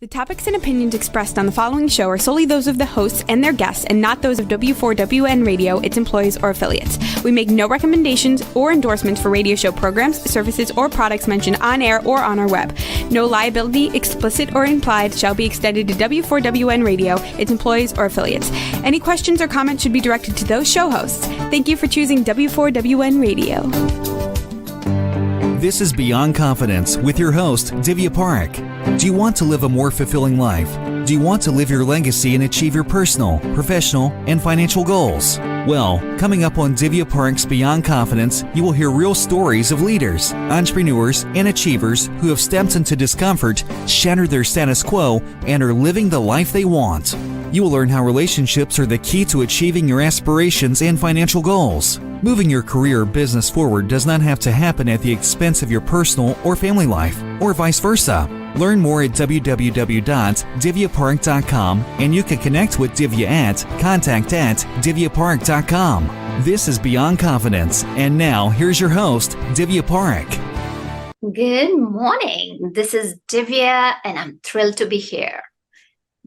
The topics and opinions expressed on the following show are solely those of the hosts and their guests and not those of W4WN Radio, its employees, or affiliates. We make no recommendations or endorsements for radio show programs, services, or products mentioned on air or on our web. No liability, explicit or implied, shall be extended to W4WN Radio, its employees, or affiliates. Any questions or comments should be directed to those show hosts. Thank you for choosing W4WN Radio. This is Beyond Confidence with your host, Divya Parekh. Do you want to live a more fulfilling life? Do you want to live your legacy and achieve your personal, professional, and financial goals? Well, coming up on Divya Parekh's Beyond Confidence, you will hear real stories of leaders, entrepreneurs, and achievers who have stepped into discomfort, shattered their status quo, and are living the life they want. You will learn how relationships are the key to achieving your aspirations and financial goals. Moving your career or business forward does not have to happen at the expense of your personal or family life, or vice versa. Learn more at www.divyaparekh.com, and you can connect with Divya at contact@divyaparekh.com. This is Beyond Confidence, and now here's your host, Divya Parekh. Good morning. This is Divya, and I'm thrilled to be here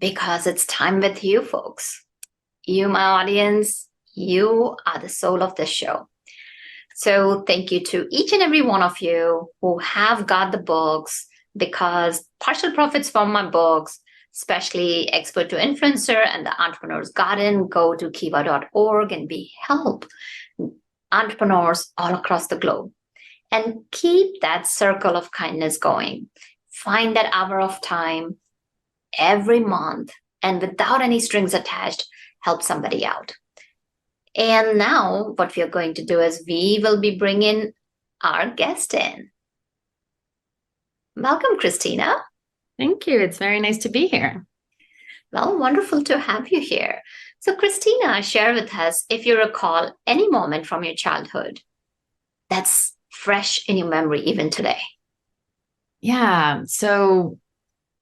because it's time with you folks. You, my audience, you are the soul of the show. So thank you to each and every one of you who have got the books, because partial profits from my books, especially Expert to Influencer and the Entrepreneur's Garden, go to kiva.org and we help entrepreneurs all across the globe. And keep that circle of kindness going. Find that hour of time every month and without any strings attached, help somebody out. And now what we are going to do is we will be bringing our guest in. Welcome, Christina. Thank you. It's very nice to be here. Well, wonderful to have you here. So, Christina, share with us, if you recall, any moment from your childhood that's fresh in your memory even today. Yeah. So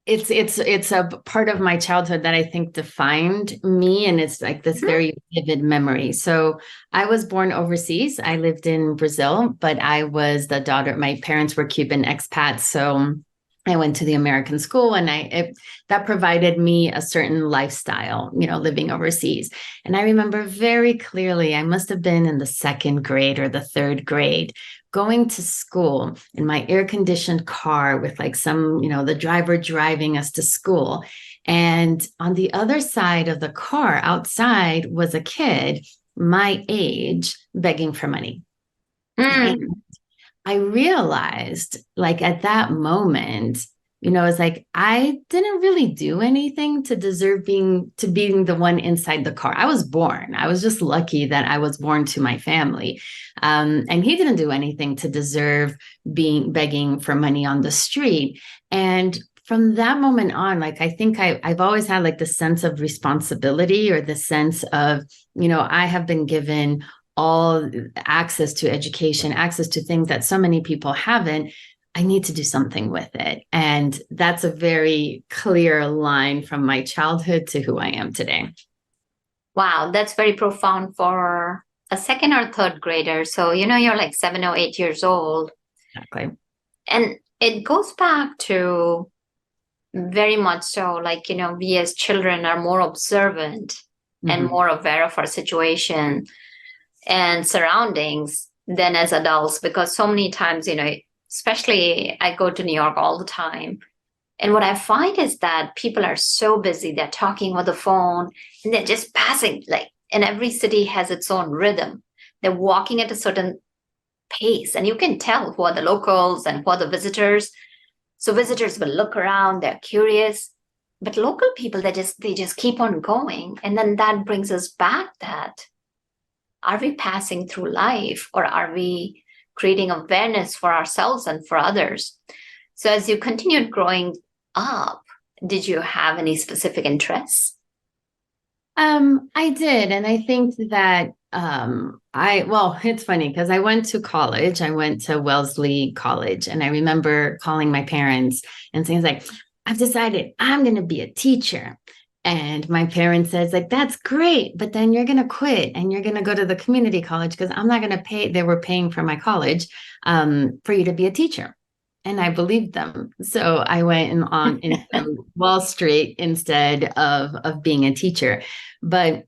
it's a part of my childhood that I think defined me, and it's like this very vivid memory. So I was born overseas. I lived in Brazil, but I was the daughter. My parents were Cuban expats, so I went to the American school, and that provided me a certain lifestyle, living overseas. And I remember very clearly, I must have been in the second grade or the third grade, going to school in my air-conditioned car with the driver driving us to school. And on the other side of the car outside was a kid my age begging for money. And I realized at that moment, it's like, I didn't really do anything to deserve being the one inside the car. I was born. I was just lucky that I was born to my family. And he didn't do anything to deserve begging for money on the street. And from that moment on, I think I've always had the sense of responsibility, or the sense of, I have been given all access to education, access to things that so many people haven't. I need to do something with it. And that's a very clear line from my childhood to who I am today. Wow, that's very profound for a second or third grader. So, you're 7 or 8 years old. Exactly. And it goes back to very much so, we as children are more observant and more aware of our situation and surroundings than as adults, because so many times, especially I go to New York all the time. And what I find is that people are so busy, they're talking on the phone and they're just passing, and every city has its own rhythm. They're walking at a certain pace, and you can tell who are the locals and who are the visitors. So visitors will look around, they're curious, but local people, they just keep on going. And then that brings us back that, are we passing through life, or are we creating awareness for ourselves and for others? So as you continued growing up, did you have any specific interests? I did. And I think that it's funny because I went to college. I went to Wellesley College, and I remember calling my parents and saying, I've decided I'm going to be a teacher. And my parents says, that's great, but then you're going to quit and you're going to go to the community college, because I'm not going to pay. They were paying for my college for you to be a teacher. And I believed them. So I went on into Wall Street instead of being a teacher. But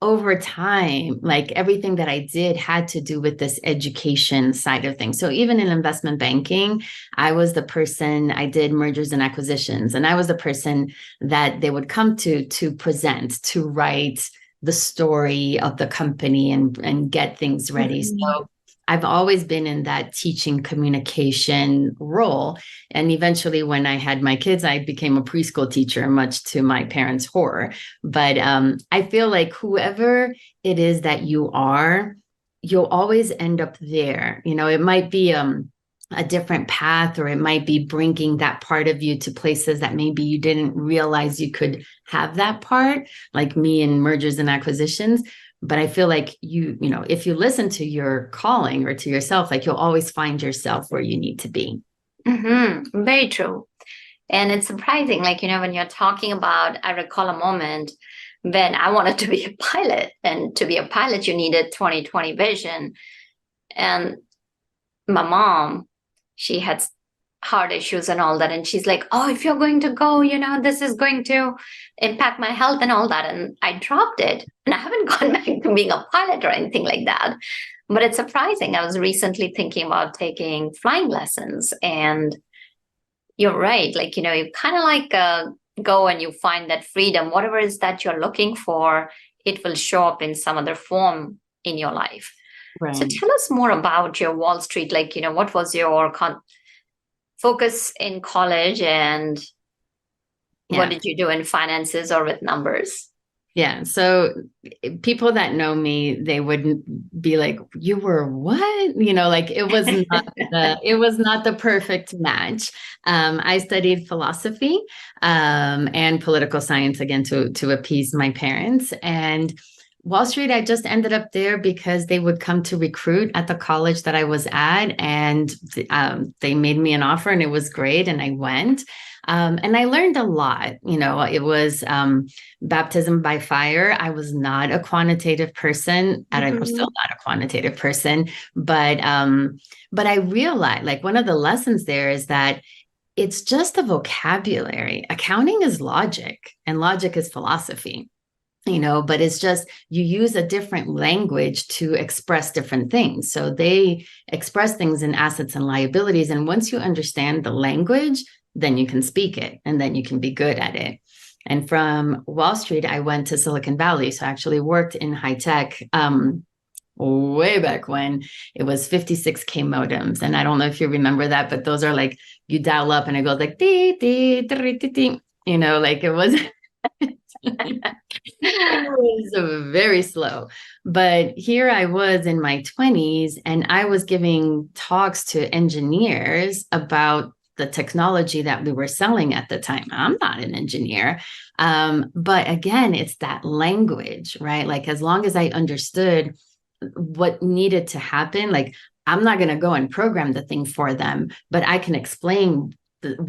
over time, like everything that I did had to do with this education side of things. So even in investment banking, I was the person, I did mergers and acquisitions, and I was the person that they would come to present, to write the story of the company and get things ready. So I've always been in that teaching communication role. And eventually, when I had my kids, I became a preschool teacher, much to my parents' horror. But I feel like whoever it is that you are, you'll always end up there. You know, it might be a different path, or it might be bringing that part of you to places that maybe you didn't realize you could have that part, like me in mergers and acquisitions. But I feel like you know, if you listen to your calling or to yourself, like you'll always find yourself where you need to be. Very true. And it's surprising, like, you know, when you're talking about, I recall a moment when I wanted to be a pilot, and to be a pilot, you needed 20/20 vision. And my mom, she had heart issues and all that. And she's like, oh, if you're going to go, you know, this is going to impact my health and all that. And I dropped it. And I haven't gone back to being a pilot or anything like that. But it's surprising. I was recently thinking about taking flying lessons. And you're right. Like, you know, you kind of like go and you find that freedom, whatever it is that you're looking for, it will show up in some other form in your life. Right. So tell us more about your Wall Street. Like, you know, what was your focus in college, and what did you do in finances or with numbers? Yeah. So people that know me, they wouldn't be like, you were what? You know, like it was not the perfect match. I studied philosophy and political science, again, to appease my parents. And Wall Street, I just ended up there because they would come to recruit at the college that I was at, and they made me an offer, and it was great, and I went. And I learned a lot. You know, it was baptism by fire. I was not a quantitative person, and I'm still not a quantitative person. But I realized, like, one of the lessons there is that it's just a vocabulary. Accounting is logic, and logic is philosophy. You know, but it's just you use a different language to express different things. So they express things in assets and liabilities. And once you understand the language, then you can speak it, and then you can be good at it. And from Wall Street, I went to Silicon Valley. So I actually worked in high tech way back when it was 56K modems. And I don't know if you remember that, but those are like, you dial up and it goes like, dee, dee, dee, dee, dee. You know, like it was... It was very slow. But here I was in my 20s, and I was giving talks to engineers about the technology that we were selling at the time. I'm not an engineer. But again, it's that language, right? Like, as long as I understood what needed to happen, like, I'm not going to go and program the thing for them, but I can explain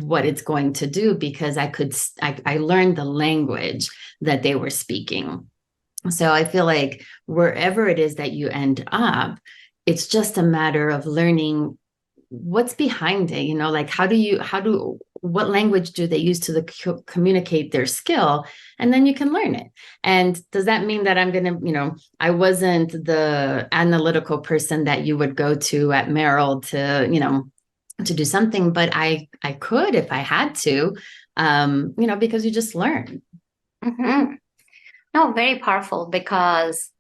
what it's going to do, because I learned the language that they were speaking. So I feel like wherever it is that you end up, it's just a matter of learning what's behind it. You know, like what language do they use to communicate their skill? And then you can learn it. And does that mean that I'm going to, you know, I wasn't the analytical person that you would go to at Merrill to, you know, to do something, but I could if I had to, you know, because you just learn. No, very powerful, because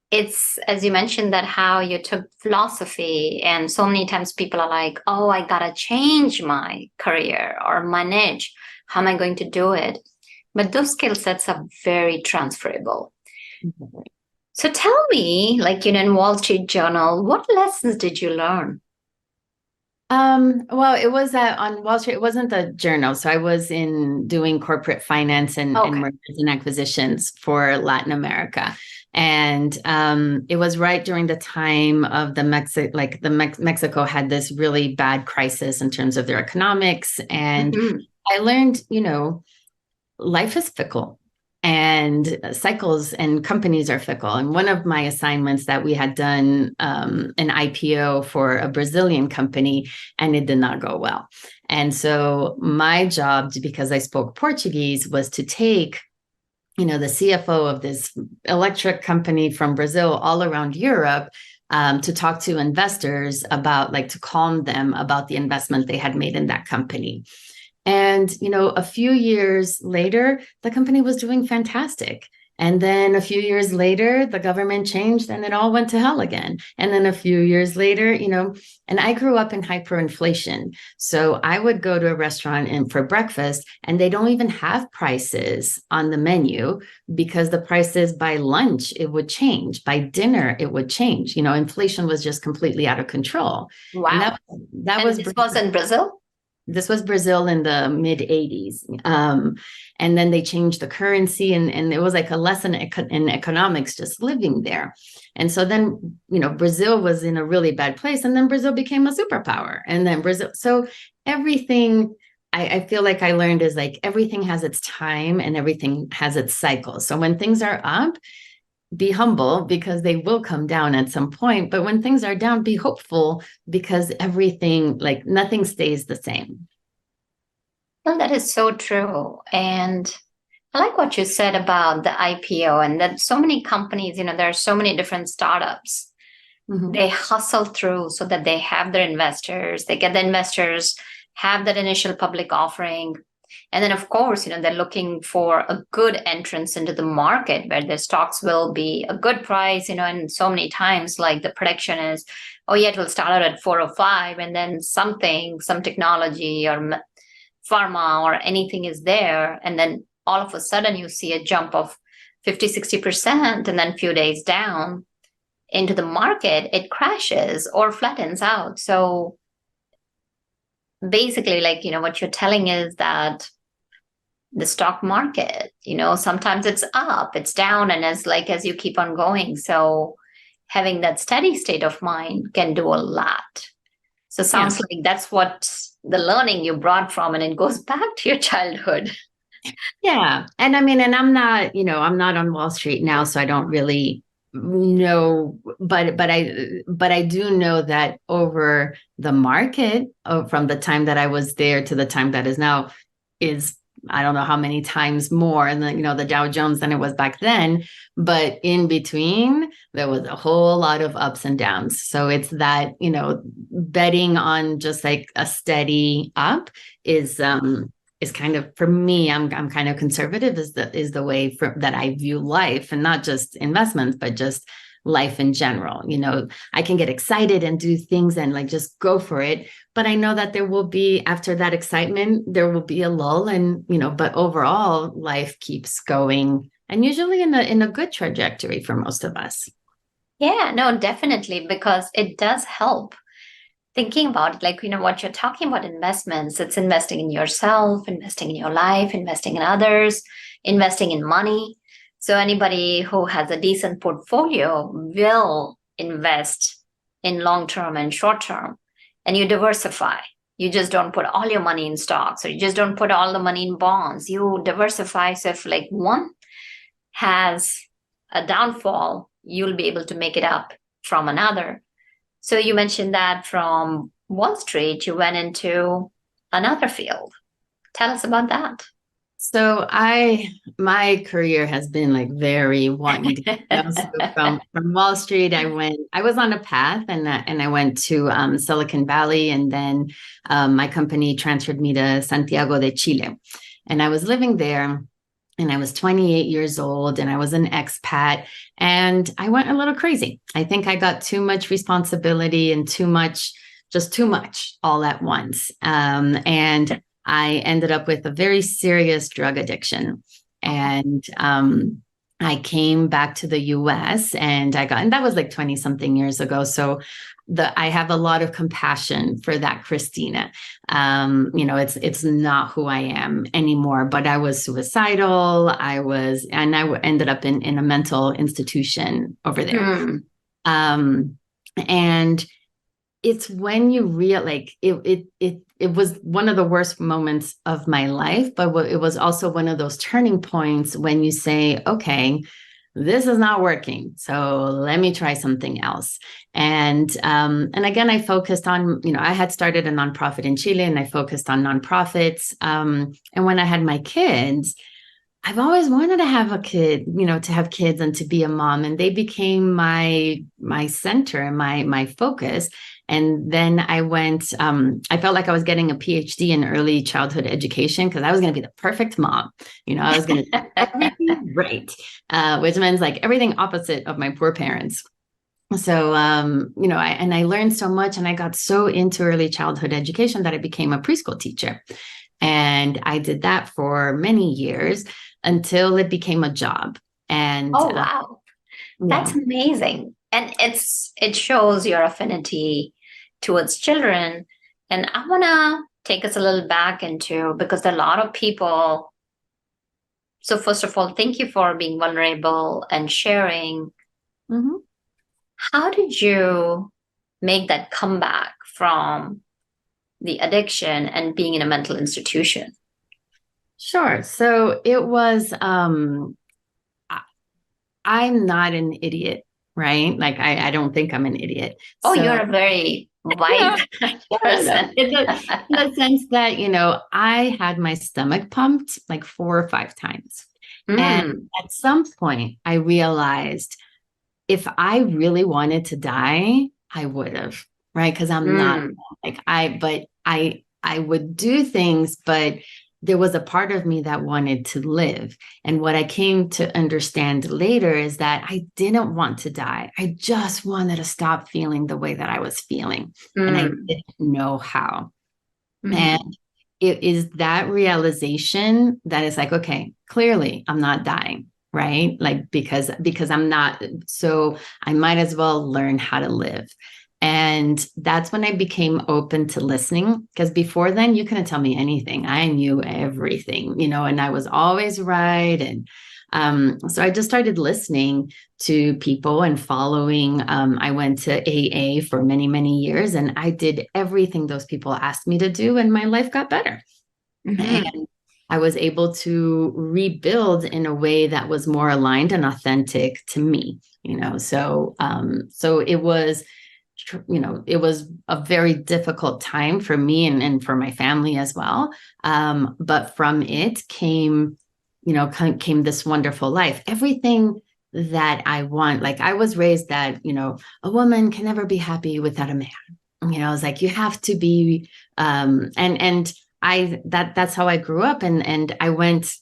it's, as you mentioned, that how you took philosophy, and so many times people are like, oh, I gotta change my career or my niche. How am I going to do it? But those skill sets are very transferable. So tell me, like, you know, in Wall Street Journal, what lessons did you learn? Well, it was on Wall Street. It wasn't the journal. So I was doing corporate finance and mergers and acquisitions for Latin America. And it was right during the time of Mexico had this really bad crisis in terms of their economics. And I learned, you know, life is fickle. and cycles and companies are fickle. And one of my assignments that we had done an IPO for a Brazilian company, and it did not go well. And so my job, because I spoke Portuguese, was to take the CFO of this electric company from Brazil all around Europe to talk to investors about, to calm them about the investment they had made in that company. And, a few years later, the company was doing fantastic. And then a few years later, the government changed and it all went to hell again. And then a few years later, and I grew up in hyperinflation. So I would go to a restaurant for breakfast and they don't even have prices on the menu because the prices by lunch, it would change. By dinner, it would change. Inflation was just completely out of control. Wow. And that was this was in Brazil? This was Brazil in the mid 80s. And then they changed the currency and it was like a lesson in economics just living there. And so then, Brazil was in a really bad place and then Brazil became a superpower. And then so everything I feel like I learned is everything has its time and everything has its cycle. So when things are up, be humble because they will come down at some point. But when things are down, be hopeful because everything, nothing stays the same. Well, that is so true. And I like what you said about the IPO and that so many companies, there are so many different startups. Mm-hmm. They hustle through so that they have their investors, they get the investors, have that initial public offering. And then, of course, they're looking for a good entrance into the market where their stocks will be a good price, and so many times, the prediction is, oh, yeah, it will start out at 4 or 5, and then some technology or pharma or anything is there. And then all of a sudden you see a jump of 50-60%, and then a few days down into the market, it crashes or flattens out. So basically, what you're telling is that the stock market, sometimes it's up, it's down, and as you keep on going. So having that steady state of mind can do a lot. So sounds like that's what the learning you brought from, and it goes back to your childhood. Yeah. And and I'm not on Wall Street now, so I don't really know, but I do know that over the market, from the time that I was there to the time that is now, is I don't know how many times more, and then the Dow Jones than it was back then. But in between, there was a whole lot of ups and downs. So it's that betting on just a steady up is kind of, for me, I'm kind of conservative, is the way that I view life, and not just investments, but just life in general. I can get excited and do things and just go for it. But I know that there will be, after that excitement, there will be a lull, and, but overall life keeps going, and usually in a good trajectory for most of us. Yeah, no, definitely, because it does help. Thinking about what you're talking about, investments, it's investing in yourself, investing in your life, investing in others, investing in money. So anybody who has a decent portfolio will invest in long-term and short-term, and you diversify. You just don't put all your money in stocks, or you just don't put all the money in bonds. You diversify. So if one has a downfall, you'll be able to make it up from another. So you mentioned that from Wall Street, you went into another field. Tell us about that. So my career has been very winding. So from Wall Street, I was on a path, and I went to Silicon Valley, and then my company transferred me to Santiago de Chile, and I was living there. And I was 28 years old, and I was an expat, and I went a little crazy. I think I got too much responsibility and too much all at once. And I ended up with a very serious drug addiction. And I came back to the US, and that was 20 something years ago. So I have a lot of compassion for that Christina. It's not who I am anymore, but I was suicidal. I ended up in a mental institution over there. And it's when you it was one of the worst moments of my life, but it was also one of those turning points when you say, okay, this is not working, so let me try something else. And again, I focused on, I had started a nonprofit in Chile, and I focused on nonprofits. And when I had my kids, I've always wanted to have a kid, to have kids and to be a mom, and they became my center and my focus. And then I went, I felt like I was getting a PhD in early childhood education, because I was going to be the perfect mom. I was going to do everything right, which means like everything opposite of my poor parents. So, I learned so much, and I got so into early childhood education that I became a preschool teacher. And I did that for many years until it became a job. And oh, wow. That's amazing. And it shows your affinity towards children. And I want to take us a little back into, because there are a lot of people. So first of all, thank you for being vulnerable and sharing. Mm-hmm. How did you make that comeback from the addiction and being in a mental institution? Sure. So it was, I'm not an idiot, right? Like, I don't think I'm an idiot. Oh, you're a very wise person. In the sense that, I had my stomach pumped like 4 or 5 times. And at some point I realized if I really wanted to die, I would have, right? Because I'm not like I would do things, but there was a part of me that wanted to live. And what I came to understand later is that I didn't want to die. I just wanted to stop feeling the way that I was feeling. And I didn't know how. And it is that realization that is like, okay, clearly I'm not dying, right? Like, because I'm not, so I might as well learn how to live. And that's when I became open to listening, because before then you couldn't tell me anything. I knew everything, and I was always right. And so I just started listening to people and following. I went to AA for many, many years, and I did everything those people asked me to do, and my life got better. And I was able to rebuild in a way that was more aligned and authentic to me, so it was, it was a very difficult time for me and for my family as well. But from it came this wonderful life. Everything that I want, like I was raised that, a woman can never be happy without a man. I was like, you have to be, that's how I grew up. And I went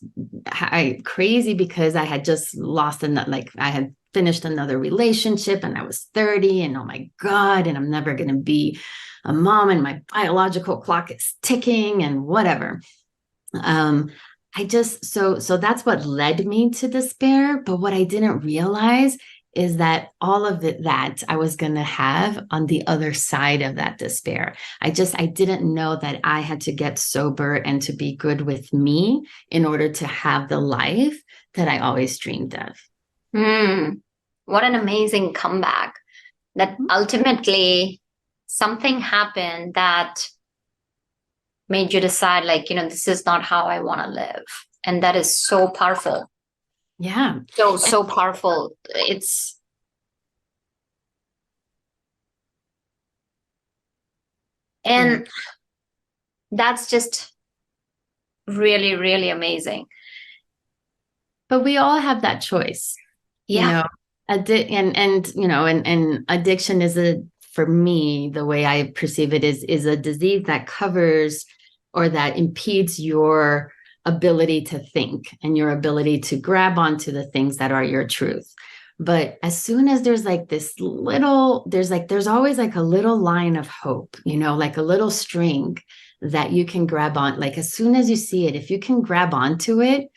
crazy because I had just lost I had finished another relationship, and I was 30, and oh my God, and I'm never going to be a mom, and my biological clock is ticking and whatever. So that's what led me to despair. But what I didn't realize is that all of that I was going to have on the other side of that despair. I didn't know that I had to get sober and to be good with me in order to have the life that I always dreamed of. What an amazing comeback. That ultimately something happened that made you decide, like, this is not how I want to live. And that is so powerful. Yeah. So powerful. That's just really, really amazing. But we all have that choice. Yeah. And addiction is for me, the way I perceive it is a disease that covers or that impedes your ability to think and your ability to grab onto the things that are your truth. But as soon as there's like this little, there's always like a little line of hope, like a little string that you can grab on. Like as soon as you see it, if you can grab onto it,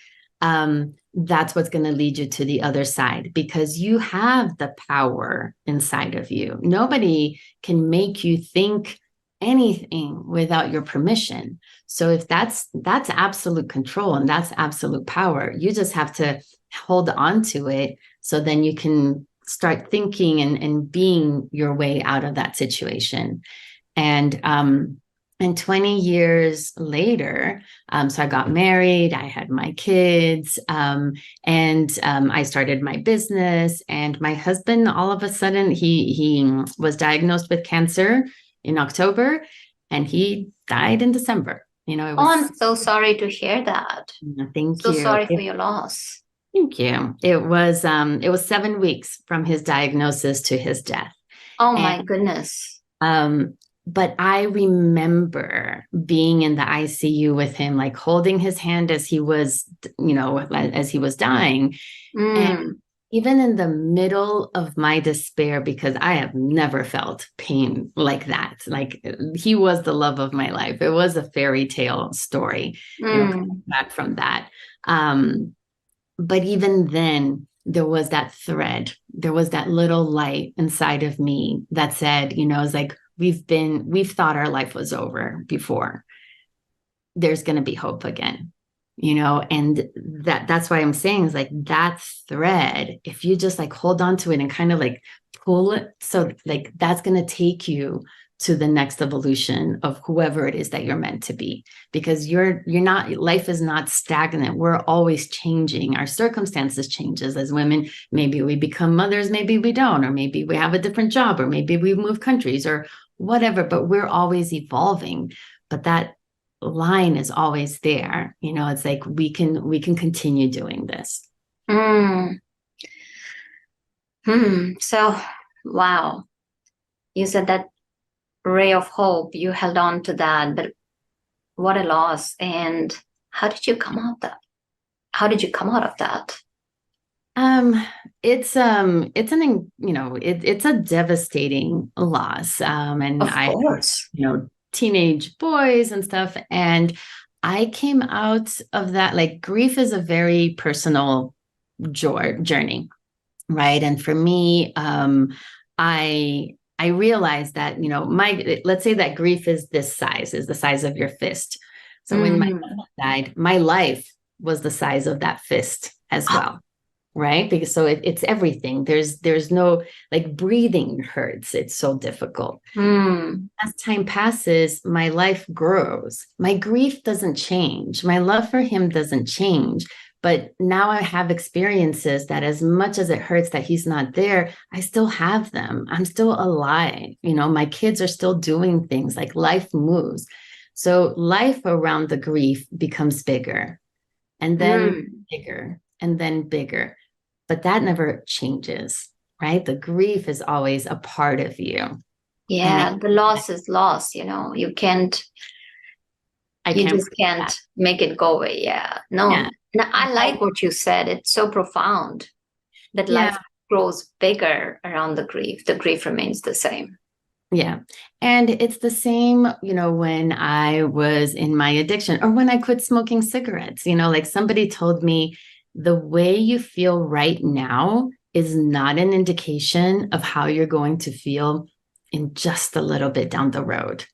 that's what's going to lead you to the other side, because you have the power inside of you. Nobody can make you think anything without your permission. So if that's absolute control and that's absolute power, you just have to hold on to it. So then you can start thinking and being your way out of that situation. And 20 years later, so I got married, I had my kids, and I started my business. And my husband, all of a sudden, he was diagnosed with cancer in October, and he died in December. It was. Oh, I'm so sorry to hear that. Thank so you. Sorry for your loss. Thank you. It was 7 weeks from his diagnosis to his death. Oh my goodness. But I remember being in the ICU with him, like holding his hand as he was, as he was dying. And even in the middle of my despair, because I have never felt pain like that. Like he was the love of my life. It was a fairy tale story, coming back from that. But even then, there was that thread. There was that little light inside of me that said, it's like, we've thought our life was over before. There's going to be hope again, and that's why I'm saying is like that thread, if you just like hold on to it and kind of like pull it. So like, that's going to take you to the next evolution of whoever it is that you're meant to be, because you're not, life is not stagnant. We're always changing. Our circumstances changes as women. Maybe we become mothers, maybe we don't, or maybe we have a different job, or maybe we move countries or whatever, but we're always evolving. But that line is always there. It's like we can continue doing this. So, wow. You said that ray of hope, you held on to that, but what a loss. And how did you come out of that? It's a devastating loss. And of course. I have, teenage boys and stuff. And I came out of that, like grief is a very personal journey. Right. And for me, I realized that, let's say that grief is the size of your fist. So when my husband died, my life was the size of that fist as well. Right. Because so it's everything. There's no, like, breathing hurts. It's so difficult. As time passes, my life grows. My grief doesn't change. My love for him doesn't change. But now I have experiences that as much as it hurts that he's not there, I still have them. I'm still alive. My kids are still doing things, like life moves. So life around the grief becomes bigger and then bigger and then bigger. But that never changes, right? The grief is always a part of you. Yeah, the loss is loss, you can't. You just can't make it go away. Yeah. No. Yeah. No, I like what you said. It's so profound that life grows bigger around the grief. The grief remains the same. Yeah. And it's the same, when I was in my addiction or when I quit smoking cigarettes, like somebody told me the way you feel right now is not an indication of how you're going to feel in just a little bit down the road.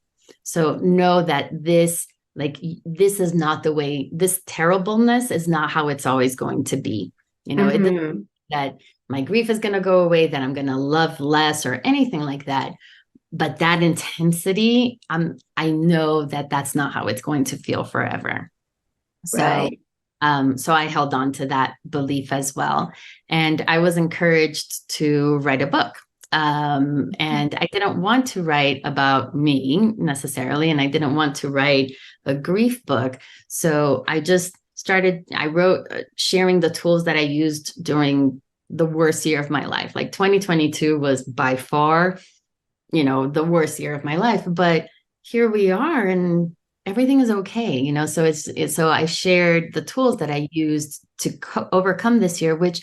So know that this is not the way, this terribleness is not how it's always going to be. It doesn't that my grief is going to go away, that I'm going to love less or anything like that. But that intensity, I know that that's not how it's going to feel forever. So, right. So I held on to that belief as well. And I was encouraged to write a book. And I didn't want to write about me necessarily, and I didn't want to write a grief book. So I wrote sharing the tools that I used during the worst year of my life. Like 2022 was by far, the worst year of my life, but here we are and everything is okay. So I shared the tools that I used to overcome this year, which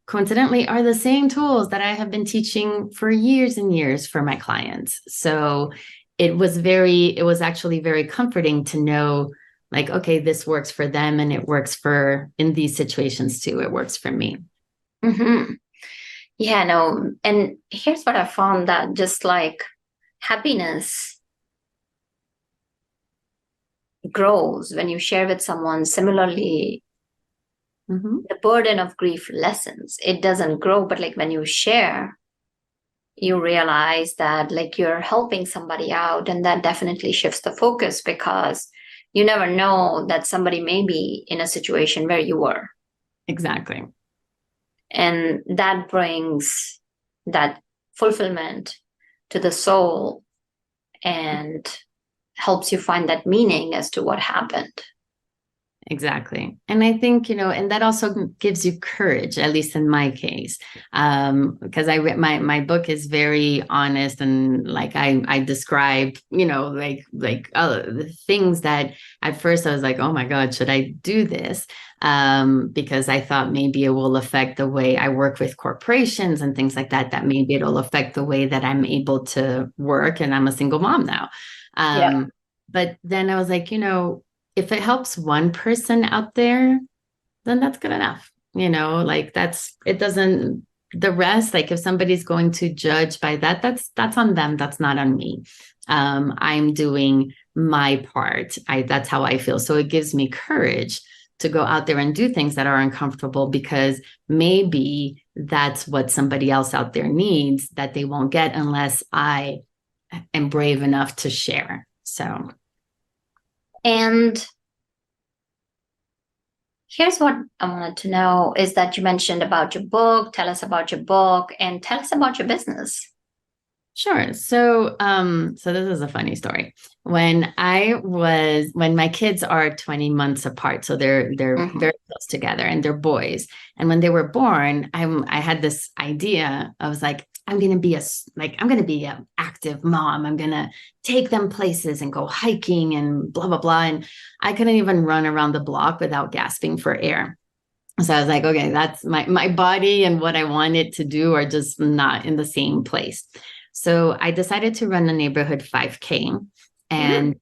coincidentally are the same tools that I have been teaching for years and years for my clients. So it was actually very comforting to know, like, okay, this works for them and it works in these situations too. It works for me. Yeah, no. And here's what I found, that just like happiness grows when you share with someone similarly the burden of grief lessens. It doesn't grow, but like when you share, you realize that like you're helping somebody out, and that definitely shifts the focus, because you never know that somebody may be in a situation where you were. Exactly. And that brings that fulfillment to the soul and helps you find that meaning as to what happened. Exactly. And I think, and that also gives you courage, at least in my case, because I read my book is very honest, and like I describe, the things that at first I was like, oh my God, should I do this? Because I thought maybe it will affect the way I work with corporations and things like that, that maybe it'll affect the way that I'm able to work. And I'm a single mom now. But then I was like, if it helps one person out there, then that's good enough. It doesn't, the rest, like if somebody's going to judge by that, that's on them. That's not on me. I'm doing my part. That's how I feel. So it gives me courage to go out there and do things that are uncomfortable, because maybe that's what somebody else out there needs that they won't get unless I am brave enough to share. So. And here's what I wanted to know is that you mentioned about your book. Tell us about your book and tell us about your business. Sure. So this is a funny story. When my kids are 20 months apart, so they're very close together, and they're boys. And when they were born, I had this idea. I was like, I'm going to be an active mom. I'm going to take them places and go hiking and blah, blah, blah. And I couldn't even run around the block without gasping for air. So I was like, okay, that's my body and what I want it to do are just not in the same place. So I decided to run a neighborhood 5K, and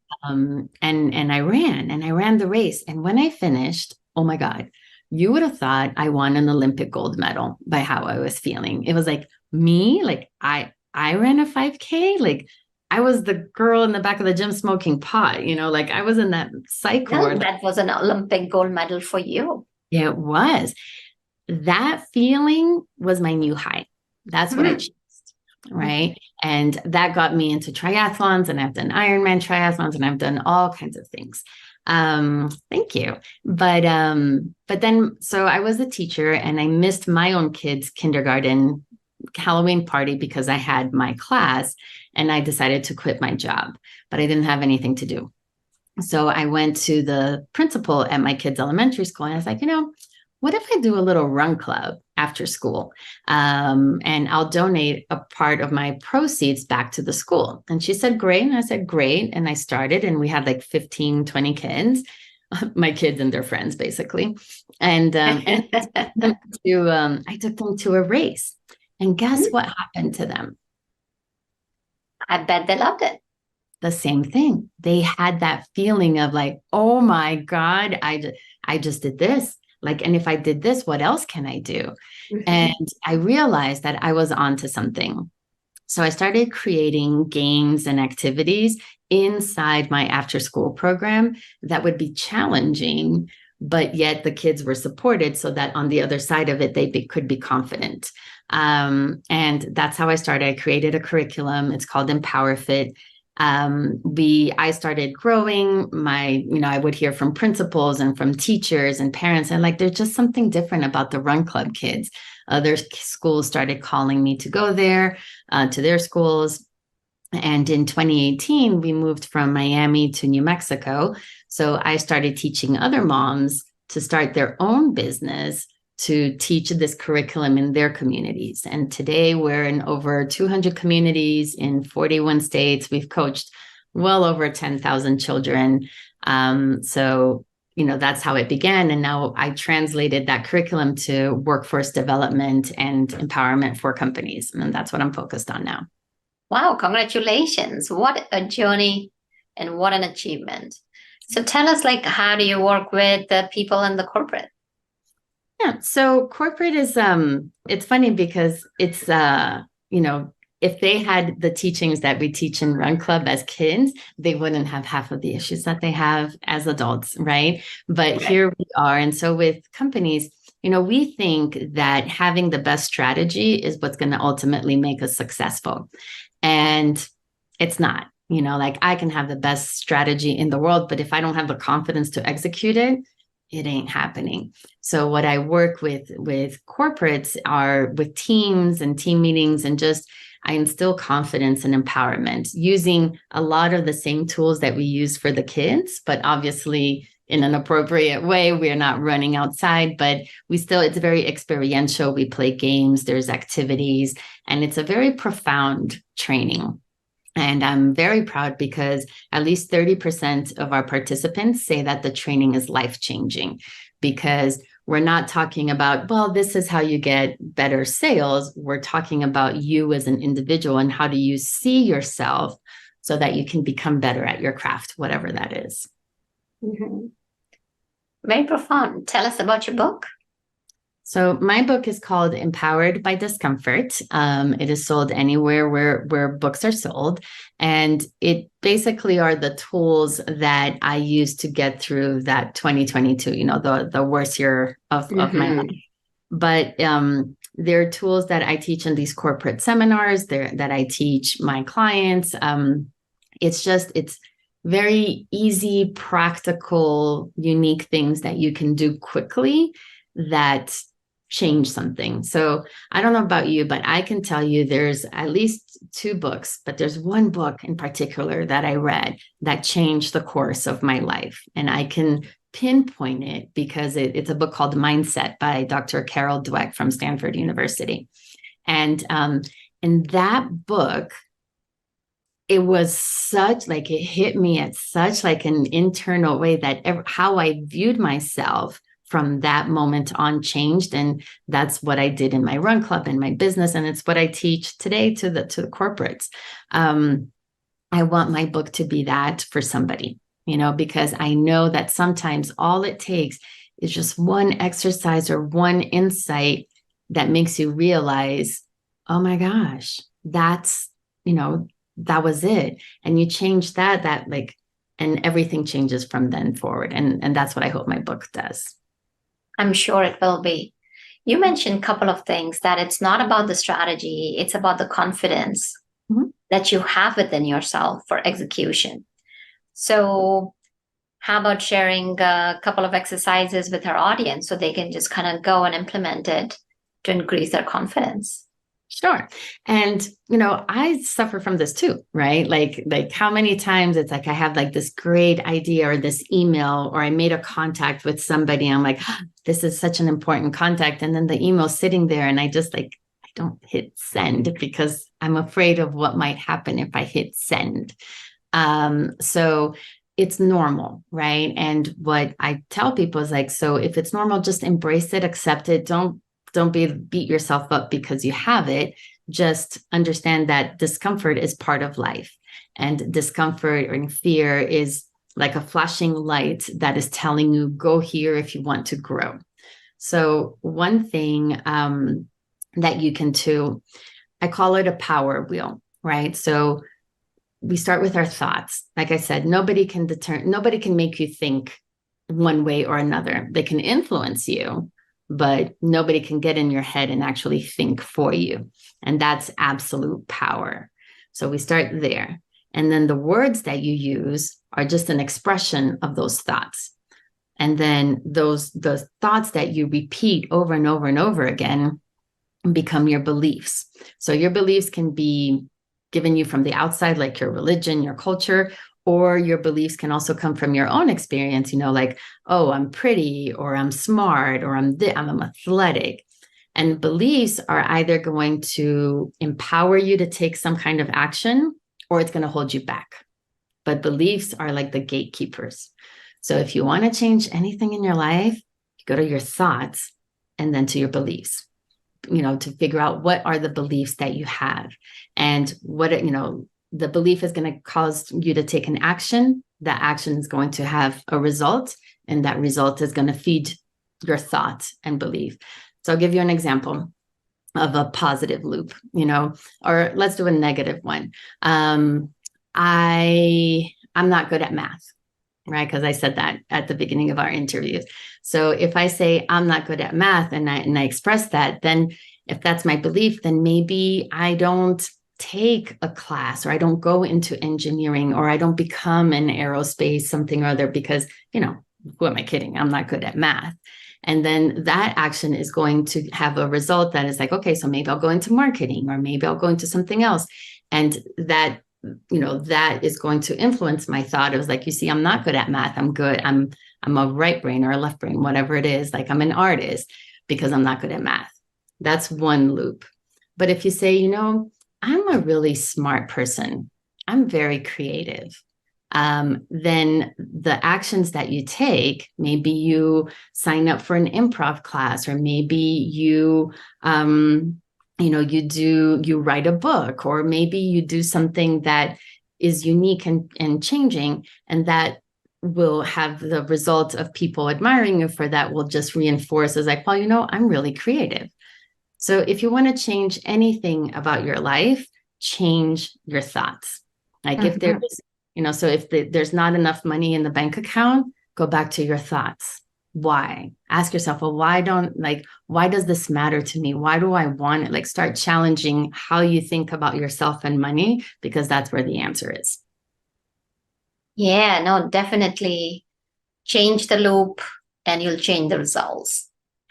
I ran the race. And when I finished, oh my God, you would have thought I won an Olympic gold medal by how I was feeling. It was like me, like I ran a 5K, like I was the girl in the back of the gym smoking pot, like I was in that psych ward. That was an Olympic gold medal for you. Yeah, it was. That feeling was my new high. That's what I chased. Right. And that got me into triathlons, and I've done Ironman triathlons, and I've done all kinds of things. Thank you. But then, so I was a teacher, and I missed my own kids' kindergarten Halloween party because I had my class, and I decided to quit my job, but I didn't have anything to do. So I went to the principal at my kids' elementary school, and I was like, what if I do a little run club after school? And I'll donate a part of my proceeds back to the school. And she said, great. And I said, great. And I started, and we had like 15, 20 kids, my kids and their friends, basically. And I took them to a race. And guess what happened to them? I bet they loved it. The same thing. They had that feeling of like, oh my God, I just did this. Like, and if I did this, what else can I do? And I realized that I was onto something. So I started creating games and activities inside my after school program that would be challenging, but yet the kids were supported so that on the other side of it, they could be confident. And that's how I started. I created a curriculum. It's called Empowerfit. I started growing I would hear from principals and from teachers and parents, and like, there's just something different about the Run Club kids. Other schools started calling me to go there, to their schools. And in 2018, we moved from Miami to New Mexico. So I started teaching other moms to start their own business to teach this curriculum in their communities. And today we're in over 200 communities in 41 states. We've coached well over 10,000 children. So, that's how it began. And now I translated that curriculum to workforce development and empowerment for companies. And that's what I'm focused on now. Wow, congratulations. What a journey and what an achievement. So tell us, like, how do you work with the people in the corporate? Yeah, so corporate is it's funny because it's if they had the teachings that we teach in Run Club as kids, they wouldn't have half of the issues that they have as adults, right? But here we are. And so with companies, we think that having the best strategy is what's going to ultimately make us successful. And it's not. Like I can have the best strategy in the world, but if I don't have the confidence to execute it, it ain't happening. So what I work with corporates are with teams and team meetings, and just I instill confidence and empowerment using a lot of the same tools that we use for the kids, but obviously in an appropriate way. We're not running outside, but it's very experiential. We play games, there's activities, and it's a very profound training. And I'm very proud because at least 30% of our participants say that the training is life-changing, because we're not talking about, well, this is how you get better sales. We're talking about you as an individual and how do you see yourself so that you can become better at your craft, whatever that is. Mm-hmm. Very profound. Tell us about your book. So my book is called Empowered by Discomfort. It is sold anywhere where books are sold. And it basically are the tools that I used to get through that 2022, the worst year of my life. But there are tools that I teach in these corporate seminars that I teach my clients. It's very easy, practical, unique things that you can do quickly that change something. So I don't know about you, but I can tell you there's at least 2 books, but there's one book in particular that I read that changed the course of my life. And I can pinpoint it because it's a book called Mindset by Dr. Carol Dweck from Stanford University. And in that book, it was it hit me at such like an internal way that how I viewed myself from that moment on changed. And that's what I did in my Run Club and my business. And it's what I teach today to the corporates. I want my book to be that for somebody, because I know that sometimes all it takes is just one exercise or one insight that makes you realize, oh my gosh, that's, that was it. And you change that and everything changes from then forward. And that's what I hope my book does. I'm sure it will be. You mentioned a couple of things, that it's not about the strategy, it's about the confidence that you have within yourself for execution. So how about sharing a couple of exercises with our audience so they can just kind of go and implement it to increase their confidence? Sure. And, I suffer from this too, right? Like how many times it's like I have like this great idea or this email, or I made a contact with somebody. I'm like, oh, this is such an important contact. And then the email's sitting there and I just I don't hit send because I'm afraid of what might happen if I hit send. So it's normal, right? And what I tell people is so if it's normal, just embrace it, accept it. Don't beat yourself up because you have it. Just understand that discomfort is part of life, and discomfort or fear is like a flashing light that is telling you, go here if you want to grow. So one thing that you can do, I call it a power wheel, right? So we start with our thoughts. Like I said, nobody can make you think one way or another. They can influence you, but nobody can get in your head and actually think for you. And that's absolute power. So we start there. And then the words that you use are just an expression of those thoughts. And then those thoughts that you repeat over and over and over again become your beliefs. So your beliefs can be given you from the outside, like your religion, your culture, or your beliefs can also come from your own experience, like, oh, I'm pretty, or I'm smart, or I'm athletic. And beliefs are either going to empower you to take some kind of action, or it's going to hold you back. But beliefs are like the gatekeepers. So if you want to change anything in your life, you go to your thoughts and then to your beliefs, to figure out what are the beliefs that you have, and what, the belief is going to cause you to take an action. That action is going to have a result, and that result is going to feed your thought and belief. So I'll give you an example. of a positive loop, or let's do a negative one. I'm not good at math, right? Because I said that at the beginning of our interview. So if I say I'm not good at math and I express that, then if that's my belief, then maybe I don't take a class, or I don't go into engineering, or I don't become an aerospace something or other, because, who am I kidding? I'm not good at math. And then that action is going to have a result that is like, okay, so maybe I'll go into marketing, or maybe I'll go into something else. And that, that is going to influence my thought. It was like, you see, I'm not good at math. I'm good. I'm a right brain or a left brain, whatever it is. Like, I'm an artist because I'm not good at math. That's one loop. But if you say, I'm a really smart person, I'm very creative, then the actions that you take, maybe you sign up for an improv class, or maybe you, you write a book, or maybe you do something that is unique and changing, and that will have the result of people admiring you for that, will just reinforce as like, well, I'm really creative. So if you want to change anything about your life, change your thoughts. Like if there's, so if there's not enough money in the bank account, go back to your thoughts. Why? Ask yourself, well, why does this matter to me? Why do I want it? Like, start challenging how you think about yourself and money, because that's where the answer is. Yeah, no, definitely change the loop and you'll change the results.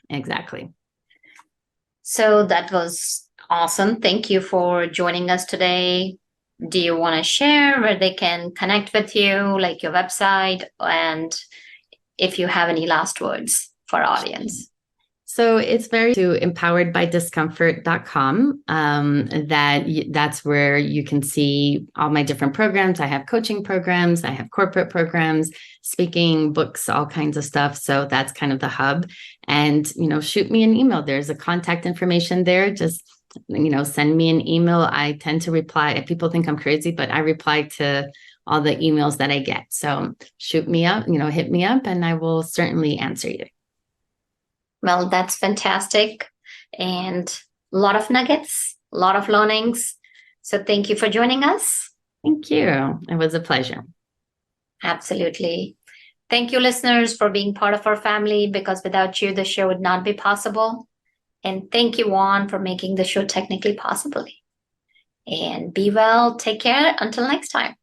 Exactly. So that was awesome. Thank you for joining us today. Do you want to share where they can connect with you, like your website, and if you have any last words for our audience? So it's very to empoweredbydiscomfort.com. That's where you can see all my different programs. I have coaching programs, I have corporate programs, speaking, books, all kinds of stuff. So that's kind of the hub. And, shoot me an email. There's a contact information there. Just, send me an email. I tend to reply. People think I'm crazy, but I reply to all the emails that I get. So shoot me up, hit me up, and I will certainly answer you. Well, that's fantastic. And a lot of nuggets, a lot of learnings. So thank you for joining us. Thank you. It was a pleasure. Absolutely. Thank you, listeners, for being part of our family, because without you, the show would not be possible. And thank you, Juan, for making the show technically possible. And be well. Take care. Until next time.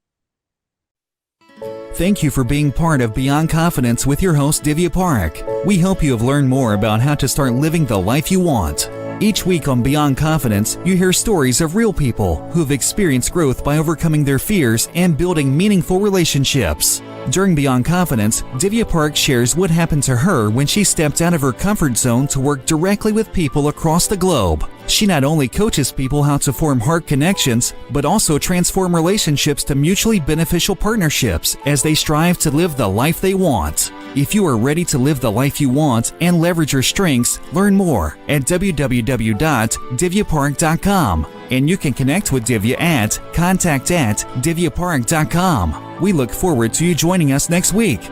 Thank you for being part of Beyond Confidence with your host, Divya Parekh. We hope you have learned more about how to start living the life you want. Each week on Beyond Confidence, you hear stories of real people who've experienced growth by overcoming their fears and building meaningful relationships. During Beyond Confidence, Divya Parekh shares what happened to her when she stepped out of her comfort zone to work directly with people across the globe. She not only coaches people how to form heart connections, but also transform relationships to mutually beneficial partnerships as they strive to live the life they want. If you are ready to live the life you want and leverage your strengths, learn more at www.divyaparekh.com. And you can connect with Divya at contact@divyaparekh.com. We look forward to you joining us next week.